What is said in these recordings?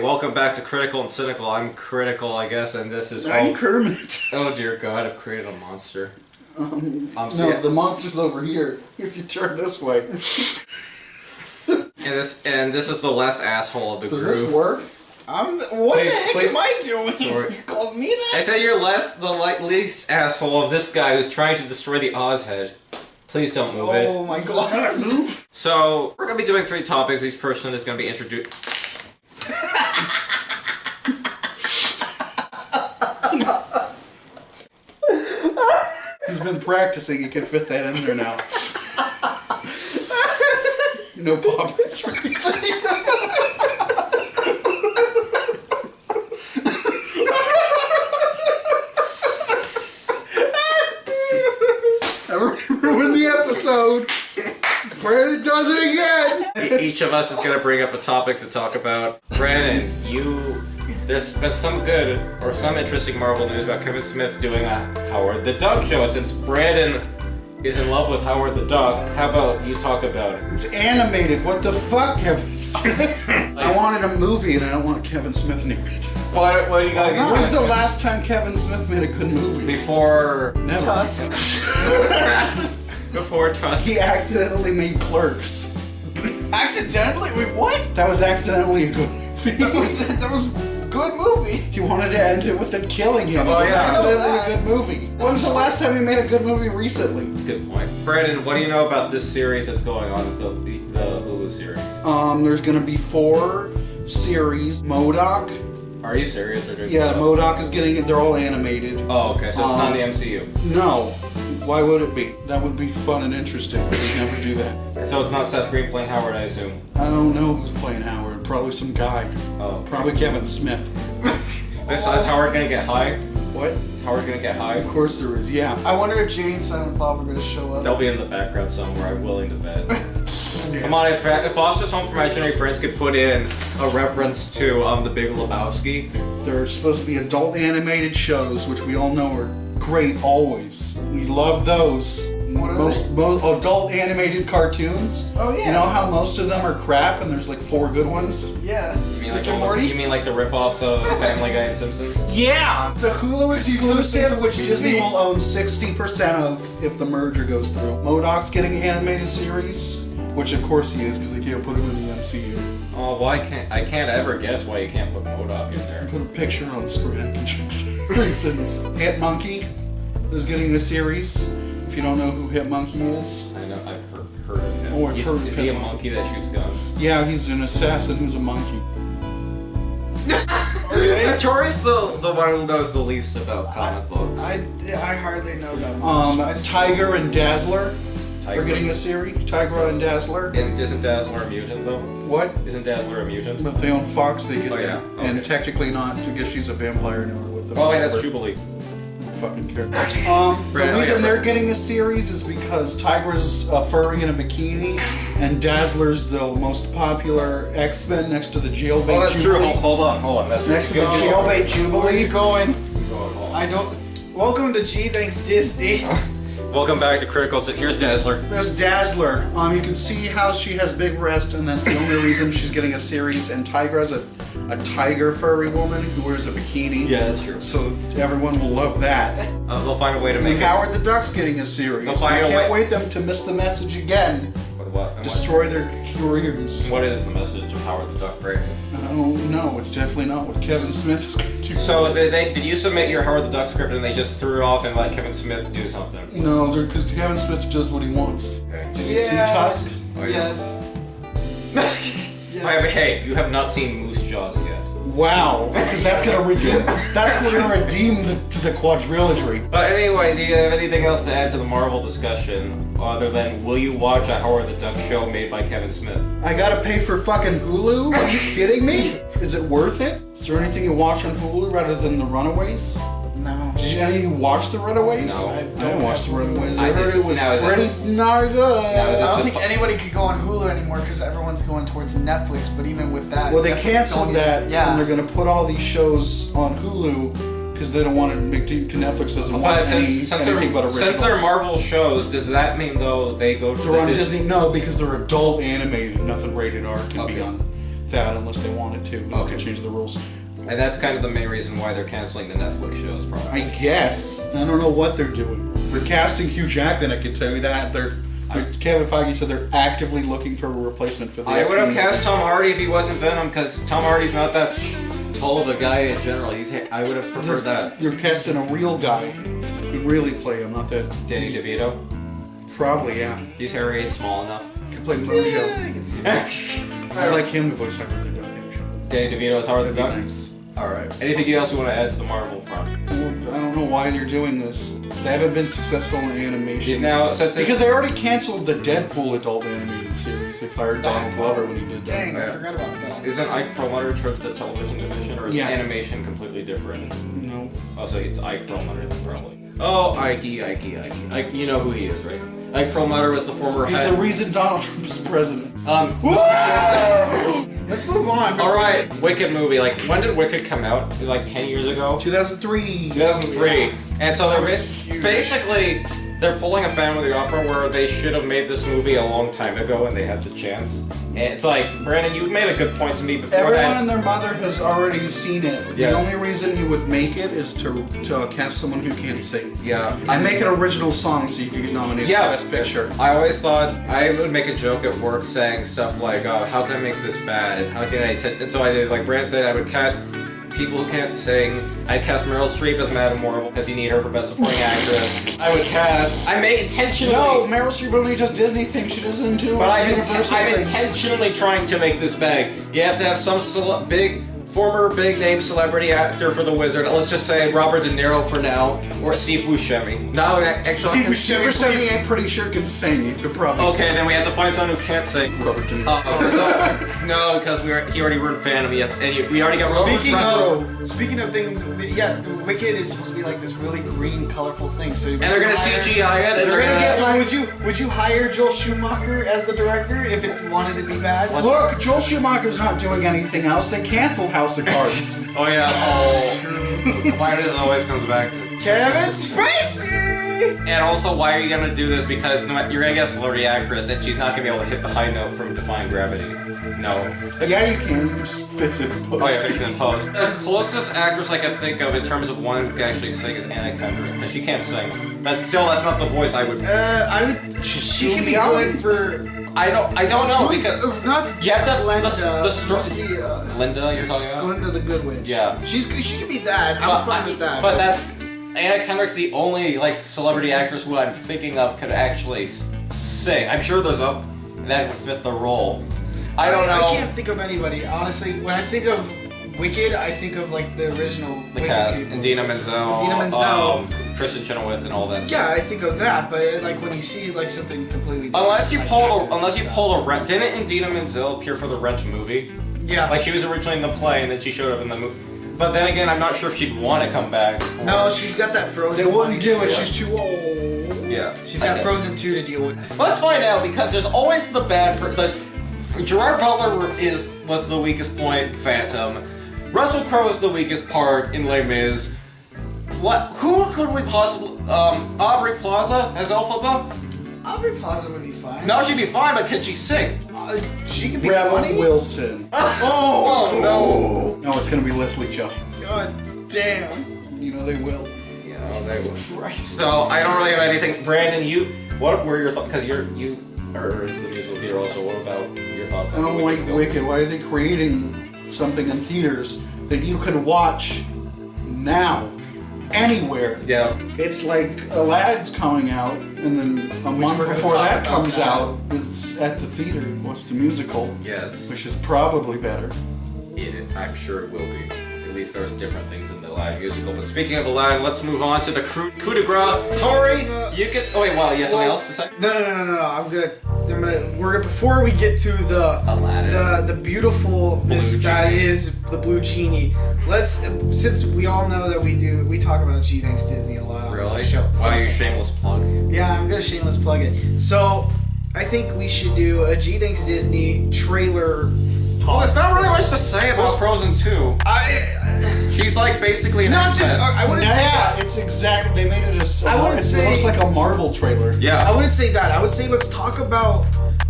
welcome back to Critical and Cynical. I'm Critical, I guess, and this is... I'm Kermit. Oh dear God, I've created a monster. No, the monster's over here, if you turn this way. and this is the less asshole of the group. Does this work? What the heck am I doing? Sorry. You called me that? I said you're least asshole of this guy who's trying to destroy the Oz head. Please don't move it. Oh my God, move. So, we're going to be doing 3 topics. Each person is going to be introduced... He's been practicing, he can fit that in there now. No poppets for anything. Ruin the episode. Brandon does it again. Each of us is going to bring up a topic to talk about. Brandon, there's been some good or some interesting Marvel news about Kevin Smith doing a Howard the Duck show, and since Brandon is in love with Howard the Duck, how about you talk about it? It's animated. What the fuck, Kevin Smith? I wanted a movie, and I don't want Kevin Smith narrated. What do you got? When's the last time Kevin Smith made a good movie? Before Never. Tusk. Before Tusk. He accidentally made Clerks. Accidentally? Wait, what? That was accidentally a good movie. That was a good movie. He wanted to end it with them killing him. Oh, It was yeah. accidentally a good movie. When's the last time he made a good movie recently? Good point. Brandon, what do you know about this series that's going on, the Hulu series? There's gonna be 4 series. MODOK. Are you serious? Or Yeah, MODOK is getting it. They're all animated. Oh, okay, so it's not in the MCU. No. Why would it be? That would be fun and interesting, but they never do that. So it's not Seth Green playing Howard, I assume? I don't know who's playing Howard. Probably some guy. Oh. Probably Kevin Smith. Is Howard gonna get high? What? Is Howard gonna get high? Of course there is, yeah. I wonder if Jane and Silent Bob are going to show up. They'll be in the background somewhere, I'm willing to bet. Come on, if Foster's Home for Imaginary Friends could put in a reference to The Big Lebowski. They're supposed to be adult animated shows, which we all know are great always. We love those. What are Most adult animated cartoons. Oh, yeah. You know how most of them are crap and there's like 4 good ones? Yeah. You mean Rick and Morty? You mean like the rip-offs of Family Guy and Simpsons? Yeah. The Hulu exclusive, which Exclusive. Disney will own 60% of if the merger goes through. MODOK's getting an animated series, which of course he is because they can't put him in the MCU. Oh, why can't I ever guess why you can't put MODOK in there. Put a picture on screen for reasons. Hit Monkey is getting a series. If you don't know who Hit Monkey is. I know, I've heard of him. Oh, I've heard of Is he a him. monkey that shoots guns? Yeah, he's an assassin who's a monkey. Torey's the one who knows the least about comic books. I hardly know that much. Tiger and Dazzler Tiger. are getting a series. Tiger and Dazzler. And isn't Dazzler a mutant though? What? Isn't Dazzler a mutant? But if they own Fox, they get Oh, that. yeah. And Okay. technically not, because she's a vampire now. With the Oh wait, that's Jubilee. Fucking care. The Brandon, reason okay. they're getting a series is because Tiger's a furry in a bikini, and Dazzler's the most popular X-Men next to the Jailbait Oh, that's true. Jubilee. Hold on. That's Next to the Go on. Jailbait Where are Jubilee. you going? Go on. I don't... Welcome to G Thanks Disney. Welcome back to Critical. Here's Dazzler. There's Dazzler. You can see how she has big breasts, and that's the only reason she's getting a series. And Tiger is a tiger furry woman who wears a bikini. Yeah, that's true. So everyone will love that. They'll find a way to And make Howard the Duck's getting a series. They'll find I a can't way- wait them to miss the message again. What? Destroy their careers. What is the message of Howard the Duck, Brandon? I don't know. It's definitely not what Kevin Smith is going to do. So did you submit your Howard the Duck script and they just threw it off and let Kevin Smith do something? No, because Kevin Smith does what he wants. Okay. Did you see Tusk? Oh, yeah. Yes. I mean, hey, you have not seen Moose Jaws yet. Wow, because that's going to redeem. That's going to redeem the quadrilogy. But anyway, do you have anything else to add to the Marvel discussion other than will you watch a Howard the Duck show made by Kevin Smith? I gotta pay for fucking Hulu? Are you kidding me? Is it worth it? Is there anything you watch on Hulu rather than The Runaways? No. Did any of you watch The Runaways? No. I don't watch The Runaways. I I heard just- it was now, is it- pretty not good. Now, is it- I don't think anybody could go on Hulu anymore because everyone's going towards Netflix, but even with that... Well, they Netflix canceled don't that, even- Yeah. and they're going to put all these shows on Hulu because they don't want to make Netflix doesn't want But since anything but originals. they're Marvel shows, does that mean though they go to They're the on Disney? No, because they're adult animated. Nothing rated R can be Okay. on that unless they wanted to. They could change the rules. And that's kind of the main reason why they're canceling the Netflix shows, probably. I guess. I don't know what they're doing. They're casting Hugh Jackman, I can tell you that. Kevin Feige said they're actively looking for a replacement for the I would have X-Men. cast Tom Hardy if he wasn't Venom, because Tom Hardy's not that tall of a guy in general. I would have preferred that. You're casting a real guy who can really play him, not that... Danny DeVito. Probably, yeah. He's hairy and small enough. He could play Mojo. I like him to voice Howard the Duck, actually. Danny DeVito is Howard the Duck? Nice. Alright. Anything else you want to add to the Marvel front? Well, I don't know why they're doing this. They haven't been successful in animation. Now, because they already canceled the Deadpool adult animated series. They fired Donald Glover when he did that. Dang, I forgot about that. Isn't Ike Perlmutter in charge of the television division, or is Yeah. animation completely different? No. Oh, so it's Ike Perlmutter then, probably. Oh, Ike. You know who he is, right? Ike Perlmutter was the former He's head. the reason Donald Trump is president. Let's move on. Alright, Wicked movie. Like, when did Wicked come out? Like 10 years ago? 2003. 2003. And so That they're was huge. basically they're pulling a Family Opera where they should have made this movie a long time ago and they had the chance. And it's like, Brandon, you made a good point to me before Everyone that. and their mother has already seen it. Yeah. The only reason you would make it is to cast someone who can't sing. Yeah. And make an original song so you can get nominated for Best Picture. I always thought I would make a joke at work saying stuff like, "Oh, how can I make this bad? And how can I?" And so I did, like Brandon said, I would cast people who can't sing. I'd cast Meryl Streep as Madame Morrible because you need her for Best Supporting Actress. I may intentionally. No, Meryl Streep only does Disney things. She doesn't do But I'm Universal things. intentionally trying to make this big. You have to have some former big name celebrity actor for the Wizard. Let's just say Robert De Niro for now, or Steve Buscemi. No, actually. Steve Buscemi, I'm pretty sure can sing. You could probably Okay, then we have to find someone who can't sing. Robert De Niro. No, because he already weren't a fan of me yet, and we already got Speaking of things, yeah, the Wicked is supposed to be like this really green, colorful thing. So and they're gonna CGI it, and They're gonna get like. like- Would you hire Joel Schumacher as the director if it's wanted to be bad? Look, Joel Schumacher's not doing anything else. They canceled House of Cards. Oh yeah. Why does it always comes back to? Kevin Spacey. And also, why are you gonna do this? Because you're gonna get a celebrity actress, and she's not gonna be able to hit the high note from Defying Gravity. No. Yeah, you can. You just fix it in post. Oh yeah, fix it in post. The closest actress I can think of in terms of one who can actually sing is Anna Kendrick, because she can't sing. But still, that's not the voice I would. I would. She can be young. good for. I don't know because not you have to have Glinda. the Glinda you're talking about. Glinda the Good Witch. Yeah. She can be that. I'm fine with that. But that's Anna Kendrick's the only like celebrity actress who I'm thinking of could actually sing. I'm sure there's a that would fit the role. I don't know. I can't think of anybody honestly. When I think of Wicked, I think of like the original. The Wicked cast, people. Idina Menzel, Kristen Chenoweth, and all that Yeah, stuff. I think of that, but like when you see like something completely different, Unless you like pull a Rent. Didn't Idina Menzel appear for the Rent movie? yeah, Like she was originally in the play, and then she showed up in the movie. But then again, I'm not sure if she'd want to come back. no, she's got that Frozen. They wouldn't do it. Yeah. She's too old. Yeah. She's got Frozen 2 to deal with. Let's find out because there's always the bad. Gerard Butler was the weakest point. Phantom. Russell Crowe is the weakest part in Les Mis. What? Who could we possibly? Aubrey Plaza as Elphaba? Aubrey Plaza would be fine. No, she'd be fine, but can she sing? She can be Rebel funny. Wilson. Oh no! No, it's gonna be Leslie Chubb. God damn. You know they will. Yeah, Jesus Christ. So I don't really have anything. Brandon, what were your thoughts? Because you are into the musical theater also. What about your thoughts? I on don't the like film? Wicked. Why are they creating something in theaters that you could watch now, anywhere? Yeah. It's like Aladdin's coming out, and then a month we're gonna before talk that about comes that. out, it's at the theater. What's the musical? Yes. Which is probably better. I'm sure it will be. At least there's different things in the Aladdin musical. But speaking of Aladdin, let's move on to the coup de grace. Torey, you can. Oh wait, wow, you have something else to say? No. We're before we get to the Aladdin. the beautifulness Blue that genie. is the blue genie. Since we all know that we talk about G Thanks Disney a lot on Really? this show. Why you Sometimes. shameless plug? Yeah, I'm gonna shameless plug it. So I think we should do a G Thanks Disney trailer. Well, there's not really much to say about Frozen 2. She's like basically an Not X-Men. just. I wouldn't say. Yeah, it's exactly. They made it a. I wouldn't say- It looks like a Marvel trailer. Yeah. I wouldn't say that. I would say let's talk about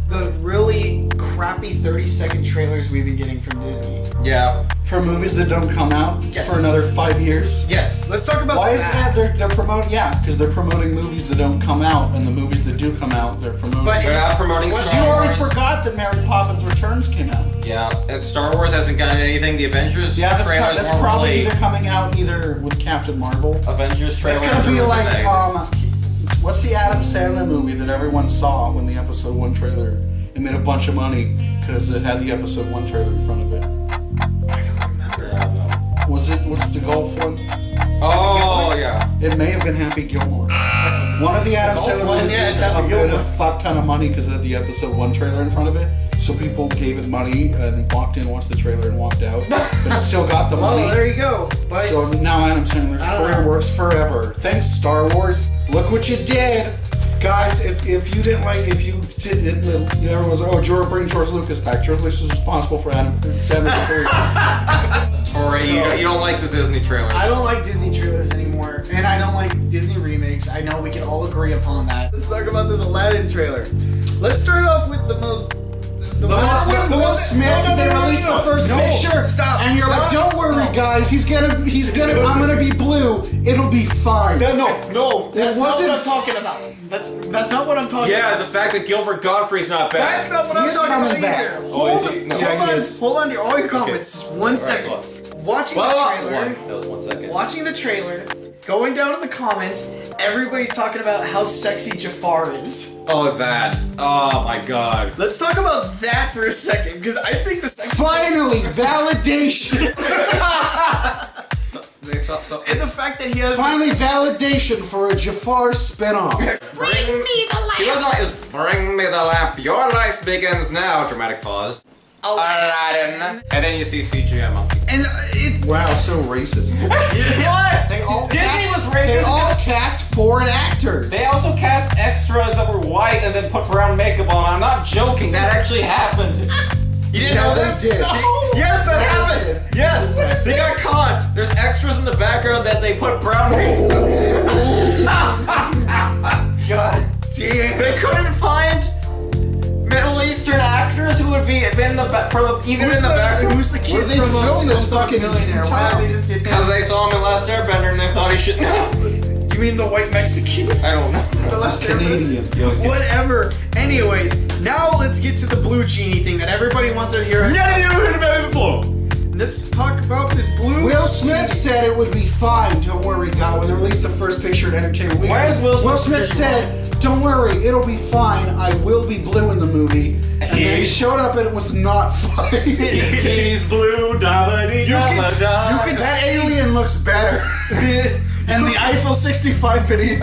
the really crappy 30-second trailers we've been getting from Disney. Yeah. For movies that don't come out Yes. for another 5 years. Yes, let's talk about Why is that. that? They're promoting, because they're promoting movies that don't come out, and the movies that do come out, they're promoting. But They're not promoting you Star already Wars. forgot that Mary Poppins Returns came out. Yeah, and Star Wars hasn't gotten anything. The Avengers trailers That's weren't probably really. either coming out either with Captain Marvel. Avengers trailers It's gonna be are like, vague. what's the Adam Sandler movie that everyone saw when the episode 1 trailer? It made a bunch of money because it had the episode 1 trailer in front of it. I don't remember. Yeah, no. What's the golf one? Oh yeah. It may have been Happy Gilmore. That's one of the Adam golf Sandler one, movies yeah, it's that Happy made a Gilmore. fuck ton of money because it had the episode 1 trailer in front of it. So people gave it money and walked in, watched the trailer, and walked out. But it still got the money. Oh, there you go. But So now Adam Sandler's I don't career know. works forever. Thanks, Star Wars. Look what you did. Guys, if you didn't like, everyone was, oh, bring George Lucas back. George Lucas is responsible for Adam Sandler's career. Or you don't like the Disney trailers. I don't like Disney trailers anymore, and I don't like Disney remakes. I know we can all agree upon that. Let's talk about this Aladdin trailer. Let's start off with the most. The Will Smith, they released the first picture, Stop. and you're like, don't worry, guys, he's gonna, I'm gonna be blue, it'll be fine. No, that's not wasn't- what I'm talking about. That's not what I'm talking about. Yeah, the fact that Gilbert Godfrey's not back. That's not what He I'm is talking about coming back. either. Oh, is he? No. Yeah, he is. Hold on to all your comments. Just 1 second. Alright, Watching Well, the trailer. that was 1 second. Watching the trailer, going down to the comments, everybody's talking about how sexy Jafar is. Oh, that. Oh my god. Let's talk about that for a second, because I think the sexy Finally, validation. and the fact that he has Finally, validation for a Jafar spinoff. Bring me the lamp. He was like, bring me the lamp. Your life begins now. Dramatic pause. Aladdin. And then you see CGI monkey. and Wow, so racist. What? They all Disney was They racist. all cast foreign actors. They also cast extras that were white and then put brown makeup on. I'm not joking. That actually happened. You didn't Yeah, know they this? did. Yes, that They happened. did. Yes, they got caught. There's extras in the background that they put brown makeup. God damn. They couldn't find Middle Eastern actors who would be in the even in the background. Who's the kid Where they from film this Slumdog fucking Millionaire? Why did they just get Because they saw him in Last Airbender and they thought he should know. You mean the white Mexican? I don't know. The last Canadian. Whatever. Anyways, now let's get to the blue genie thing that everybody wants to hear. Never knew it about it before. Let's talk about this blue. Will Smith said it would be fine. Don't worry, God. When they released the first picture at Entertainment Weekly, Why is Will Smith Smith said, "Don't worry, it'll be fine. I will be blue in the movie." And then he showed up and it was not fine. He's blue, da-ba-dee, da-ba-da. you can That alien looks better. And the Eiffel 65 video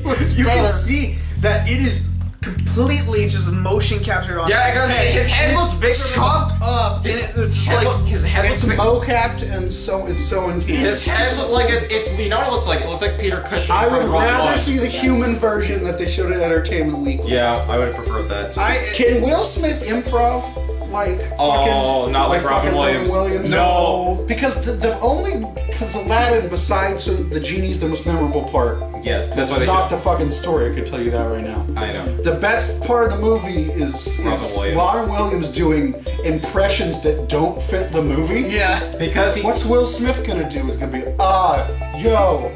looks You better. can see that it is completely just motion captured on Yeah, because his head looks bigger. chopped up. It's like His head It's looks big. mo-capped and so it's so intense. His head looks like it's you know what it looks like? It looked like Peter Cushing I would from Rogue rather One. see the human version that they showed at Entertainment Weekly. Yeah, I would have preferred that. Can Will Smith improv like Oh, fucking not like Robin fucking Williams. No. because because Aladdin, besides the genie's the most memorable part. Yes, that's That's why they not should. the fucking story. I could tell you that right now. I know. The best part of the movie is Robin Williams doing impressions that don't fit the movie. yeah. Because he. What's Will Smith gonna do? Is gonna be yo.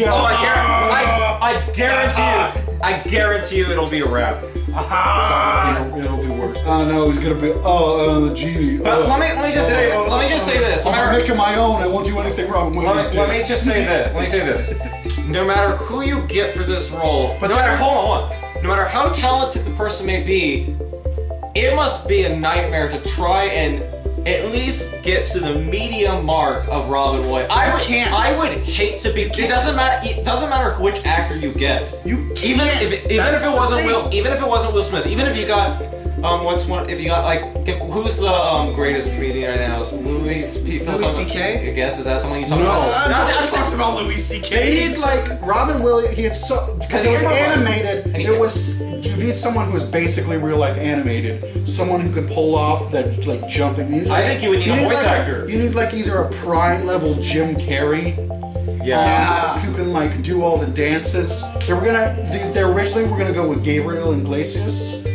Oh, I guarantee you. I guarantee you it'll be a rap. It'll be worse. Oh no, he's gonna be the genie. But let me just say this. No I'm matter, making my own. I won't do anything wrong. let me just say this. Let me say this. No matter who you get for this role, But no matter no matter how talented the person may be, it must be a nightmare to try and at least get to the medium mark of Robin Williams. I would hate to be. It doesn't matter. It doesn't matter which actor you get. You can't. Even if it wasn't Will Smith, even if you got if you got like who's the greatest comedian right now? Louis C.K.? I guess is that someone you talk No. about? I'm talking about Louis C.K. They need like Robin Williams. He had because it was animated. You need someone who was basically real life animated. Someone who could pull off that like jumping. I think you would need a voice actor. You need like either a prime level Jim Carrey. Who can like do all the dances. They originally were gonna go with Gabriel Iglesias.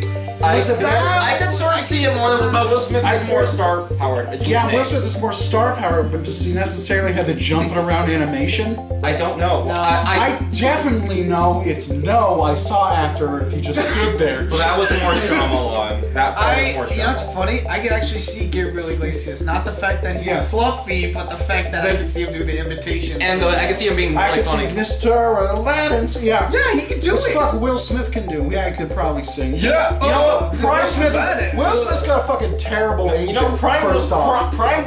Was it bad? I could sort of see it more than but Will Smith is more star powered. Yeah, Will Smith is more star power, but does he necessarily have the jumping around animation? I don't know. No. I definitely know it's no. I saw after if he just stood there. Well, that was more Shyamalan. That part was more Shyamalan. You know what's funny? I could actually see Gabriel Iglesias. Not the fact that he's fluffy, but the fact that I can see him do the imitation. And I can see him being I really could funny. see Mr. Aladdin. So yeah, yeah, he could do what the it. fuck Will Smith can do? Yeah, he could probably sing. Yeah. You know, Will Smith's got a fucking terrible agent. You know, Prime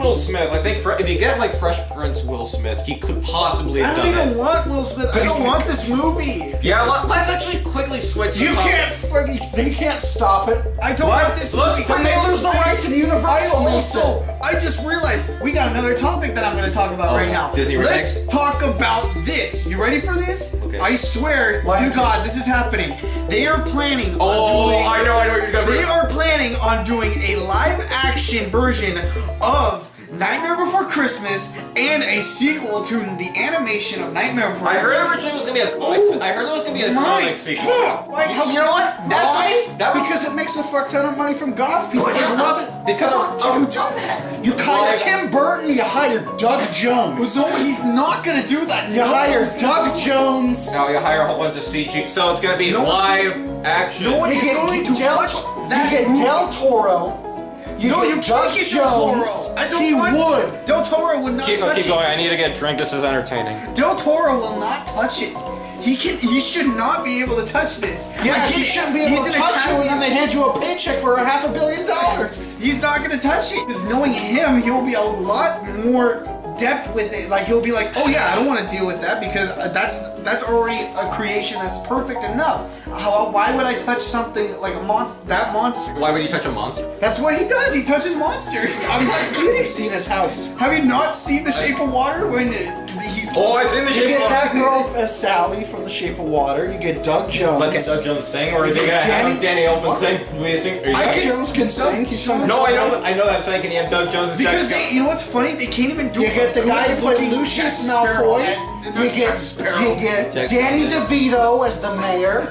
Will Smith. I think if you get like Fresh Prince Will Smith, he could possibly have I don't done even it. want Will Smith. I don't want this movie. Yeah, let's actually quickly switch. You can't fucking. They can't stop it. I don't want this movie. But they lose the rights in Universal. I just realized we got another topic that I'm going to talk about right now. Disney Let's remakes? talk about this. You ready for this? Okay. I swear to God, this is happening. They are planning on doing. I know what you're gonna They are planning on doing a live-action version of Nightmare Before Christmas and a sequel to the animation of Nightmare Before I Christmas. heard originally it was gonna be a comic. I heard there was gonna be a comic sequel. You know what? Because it makes a fuck ton of money from goth people. They love it. Because you do that. You hire Tim Burton. You hire Doug Jones. No, he's not gonna do that. You hire Doug Jones. now you hire a whole bunch of CG, so it's gonna be live action. No one You is get going to touch that You get movie. Del Toro. No, you Doug can't get Del Toro. Jones. I don't He want. would. Del Toro would not Keep touch it. going. I need to get a drink. This is entertaining. Del Toro will not touch it. He should not be able to touch this. Yeah, I get he it. shouldn't be able He's to an touch you, and then they hand you a paycheck for $500 million. He's not gonna touch it. Because knowing him, he'll be a lot more depth with it. Like he'll be like, oh yeah, I don't want to deal with that because that's already a creation that's perfect enough. Why would I touch something like a monster? That monster. Why would you touch a monster? That's what he does. He touches monsters. I'm not kidding. Seen his house. Have you not seen The Shape of Water when he's? Oh, I've seen the You shape get of that girl as Sally from The Shape of Water. You get Doug Jones. But can Doug Jones sing, or are they gonna have Danny Elfman sing? Will he sing? I Doug can- Jones can sing. He's from No, I know that I'm saying. Can you have Doug Jones and Because Jack you know what's funny? They can't even do You get the guy who played Lucius Malfoy. You get Jack Danny Sparrow. DeVito as the mayor.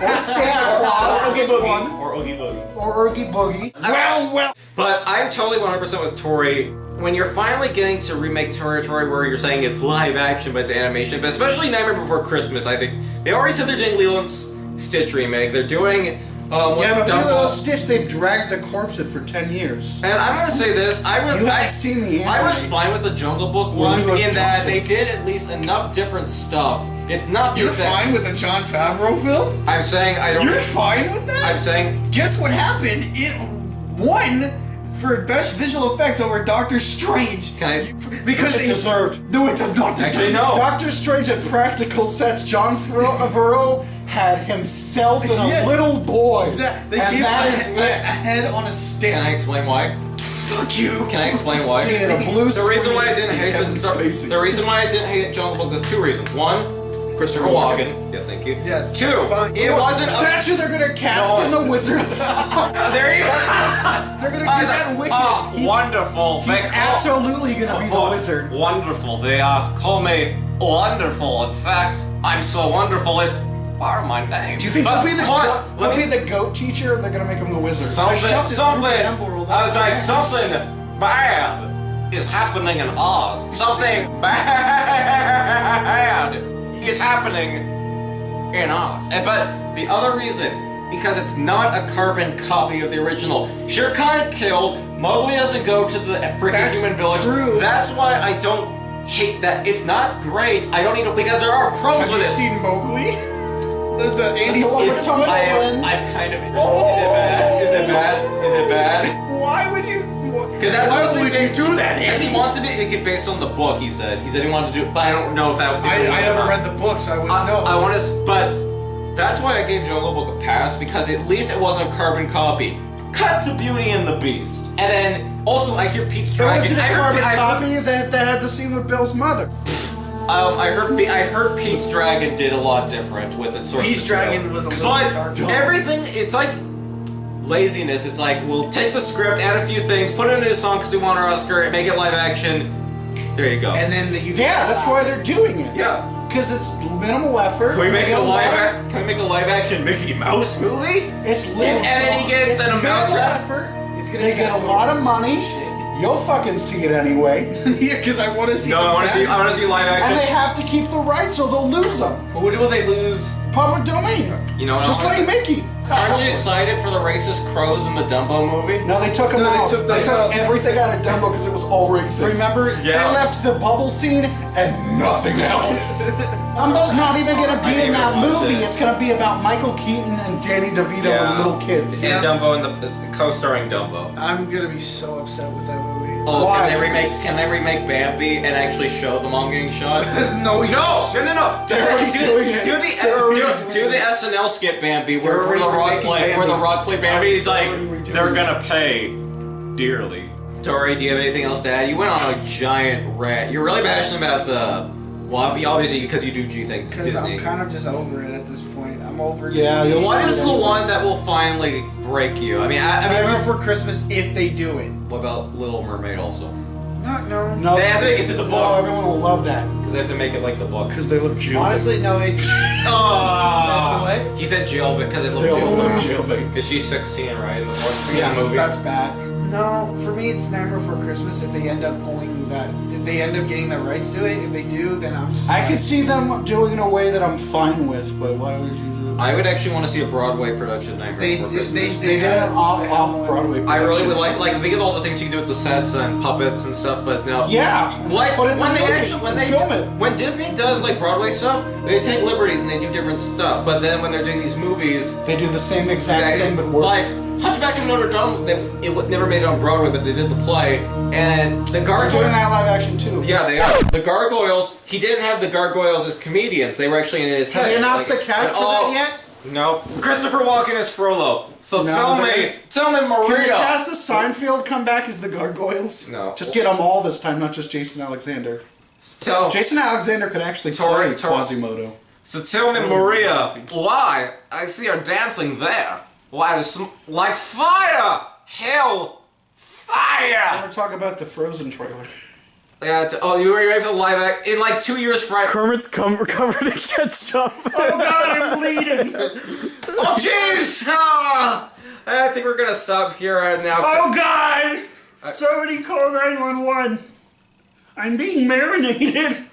Or Santa Claus. Oogie One. Boogie. Or Oogie Boogie. Or Oogie Boogie. Well. But I'm totally 100% with Torey. When you're finally getting to remake territory where you're saying it's live action but it's animation, but especially Nightmare Before Christmas, I think they already said they're doing Lilo and Stitch remake. They're doing Yeah, but Dumbo. Lilo and Stitch, they've dragged the corpse in for 10 years. And I'm gonna say this: You haven't seen the I was anime. fine with the Jungle Book one you in that adopted. they did at least enough different stuff. It's not the You're exact. fine with the Jon Favreau film? I'm saying I don't. You're fine with that? I'm saying Guess what happened? It won for best visual effects over Doctor Strange. Can I? Because It deserved. No, it does not deserve. Actually, no. Doctor Strange had practical sets. John Favreau had himself and a Yes. little boy. They and gave that a, is a it. head on a stick. Can I explain why? Fuck you. Can I explain why? He had a blue The reason why I didn't hate Kevin Spacey. the reason why I didn't hate Jungle Book was two reasons. One, Christopher Walken. Yeah, thank you. Yes, Two, that's fine. it wasn't. That's who they're gonna cast in the Wizard of Oz. There you go. They're gonna do that wicked. Wonderful. He's absolutely gonna be the wizard. Wonderful. They call me wonderful. In fact, I'm so wonderful. It's part of my name. Do you think But he'll be the hold on, goat, let he'll me- be the goat teacher? Or they're gonna make him the wizard. Something. Emerald. I was like, something bad is happening in Oz. Something bad is happening in Oz. But the other reason, because it's not a carbon copy of the original. Shere Khan killed. Mowgli doesn't go to the freaking That's human village. true. That's why I don't hate that. It's not great. I don't need to because there are problems Have with you it. seen Mowgli? The Andy the one with Serkis Tom one? Holland? I'm kind of. Oh! Is it bad? Is it bad? Why would you? Because that's why supposed to would be you do that, Because Andy? he wants to be based on the book. He said he wanted to do, but I don't know if that. I never read the book, so I wouldn't know. I want to, but that's why I gave Jungle Book a pass because at least it wasn't a carbon copy. Cut to Beauty and the Beast, and then also I hear Pete's There Dragon. wasn't a I carbon heard, copy that had the scene with Bill's mother. I heard Pete's Dragon did a lot different with its source Pete's material. Dragon was a little But dark. everything, it's like laziness. It's like we'll take the script, add a few things, put it in a song because we want our Oscar, and make it live action. There you go. And then Yeah, that's why they're doing it. Yeah. Because it's minimal effort. Can we make a live action Mickey Mouse movie? It's And then he gets in a mouse minimal trap? effort. It's gonna They get a lot of money. You'll fucking see it anyway. Yeah, because I want to see. No, I want to see live And action. they have to keep the rights or they'll lose them. Who will they lose? Public domain. You know what? Just like Mickey. Aren't you excited for the racist crows in the Dumbo movie? No, they took them No, they out. took They them out. took everything out of Dumbo because it was all racist. Remember? Yeah. They left the bubble scene and nothing else. Dumbo's not even gonna I be didn't in that even watch movie. it. It's gonna be about Michael Keaton and Danny DeVito and little kids. And Dumbo and the co-starring Dumbo. I'm gonna be so upset with that movie. Oh, Why? can they remake Bambi and actually show the mom getting shot? No. They're already doing it. Do the SNL skit Bambi where They're the already Rock remaking where the Bambi. Rock played Bambi. He's like, They're already they're redoing gonna pay dearly. Tori, do you have anything else to add? You went on a giant rant. You're really passionate about obviously because you do G things. Because Disney. I'm kind of just over it at this point. I'm over. Yeah, Disney. What is the one that will finally break you? I mean, Nightmare Before Christmas if they do it. what about Little Mermaid also? No. No, They have to make it to the No, book. everyone will love that Because they have to make it like the book. because they look jail. Honestly, no. It's. Oh, That's the way? he said jail because it they looked all look jail. jail, baby. Because she's 16, right? In the fourth Yeah, movie. that's bad. No, for me it's Nightmare Before Christmas if they end up pulling that. If they end up getting the rights to it, if they do, then I'm just. I like, can see them doing it in a way that I'm fine with, but why would you do it? I would actually want to see a Broadway production of Nightmare They Before did. Christmas. They did an off Broadway. I really would production. like think of all the things you can do with the sets and puppets and stuff, but no. Yeah. Like Put it in when the they movie actually and film it. when Disney does like Broadway stuff, they take liberties and they do different stuff. But then when they're doing these movies, They do the same exact thing, but worse. like Hunchback of Notre Dame, never made it on Broadway, but they did the play, and the They're doing gargoyles. that live action too. Yeah, they are. The gargoyles. He didn't have the gargoyles as comedians. They were actually in his Have head. they announced like, the cast for that yet? No. Christopher Walken is Frollo. So No, tell me, Can Maria. the cast of Seinfeld come back as the gargoyles? No. Just get them all this time, not just Jason Alexander. Tell. Jason Alexander could actually Torey- play Quasimodo. So tell me, Maria, why? I see her dancing there. Why? It's like fire! Hell, fire! We're talking about the Frozen trailer. Yeah. You were ready for the live act in like 2 years? Kermit's covered in ketchup. Oh God, I'm bleeding! Oh jeez! Ah! I think we're gonna stop here right now. Oh God! Somebody call 911. I'm being marinated.